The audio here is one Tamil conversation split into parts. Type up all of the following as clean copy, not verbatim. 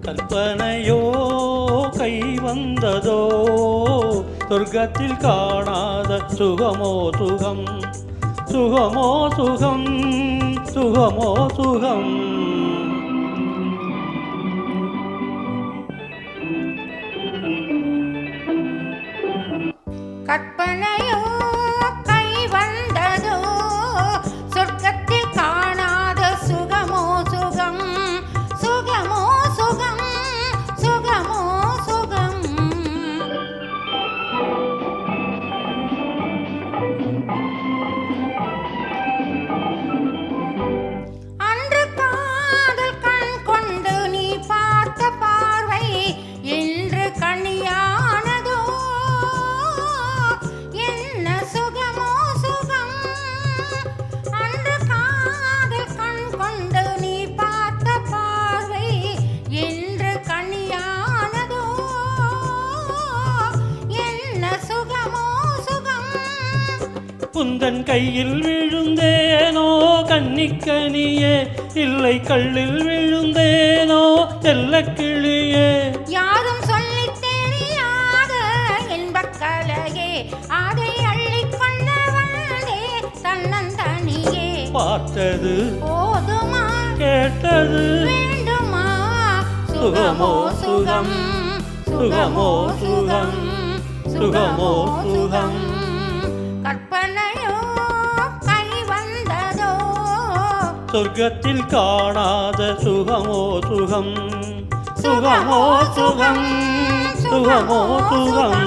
கற்பனையோ கை வந்ததோ சொர்க்கத்தில் காணாத சுகமோ சுகம் சுகமோ சுகம் சுகமோ சுகம். கற்பனையோ கை வந்ததோ சொர்க்கத்தில் காணாத சுகமோ சுகம் சுகமோ சுகம் சுகமோ சுகம். அன்று காதல் கண் கொண்டு நீ பார்த்த பார்வை இன்று கனியானதோ என்ன சுகமோ சுகம். அன்று காதல் கண் கொண்டு நீ பார்த்த பார்வை இன்று கனியானதோ என்ன சுகமோ சுகம். குந்தன் கையில் விழுந்தேனோ கன்னிக்கனியே இல்லை கல்லில் விழுந்தேனோ செல்லக்கிளியே. யாரும் சொல்லி தெரியாத இன்பக்கலையே அதை அள்ளிக்கொள்ள வந்தே தன்னந்தனியே. பார்த்தது போதுமா கேட்டது வேண்டுமா சுகமோ சுகம் சுகமோ சுகம் சுகமோ சுகம். கற்பனையோ கை வந்ததோ சொர்க்கத்தில் காணாத சுகமோ சுகம் சுகமோ சுகம் சுகமோ சுகம்.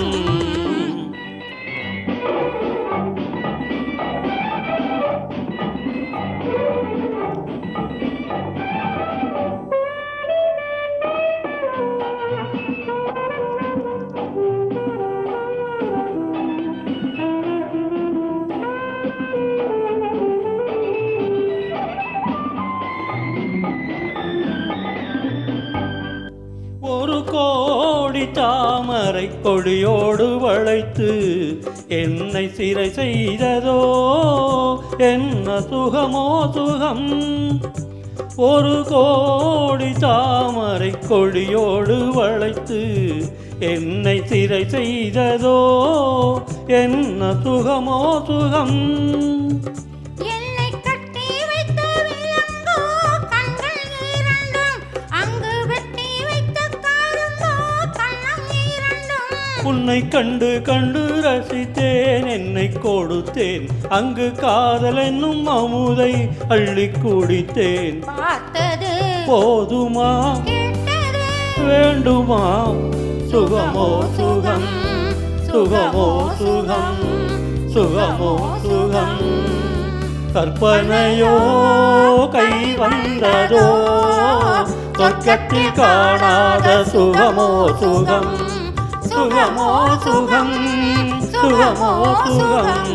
ஒரு கோடி தாமரை கொடியோடு வளைத்து என்னை சிறை செய்ததோ என்ன சுகமோ சுகம். ஒரு கோடி தாமரை கொடியோடு வளைத்து என்னை சிறை செய்ததோ என்ன சுகமோ சுகம். என்னை கட்டி வைத்த விலங்கோ கண்கள் இரண்டும் அங்கு வெட்டி வைத்த கரும்போ கண்ணம் இரண்டும். உன்னை கண்டு கண்டு ரசித்தேன் என்னை கொடுத்தேன் அங்கு காதல் என்னும் அமுதை அள்ளி குடித்தேன். பார்த்தது போதுமா கேட்டது வேண்டுமா சுகமோ சுகம் சுகமோ சுகம் சுகமோ சுகம். கற்பனையோ கை வந்ததோ சொர்க்கத்தில் காணாத சுகமோ சுகம் சுகமோ சுகம் சுகமோ சுகம்.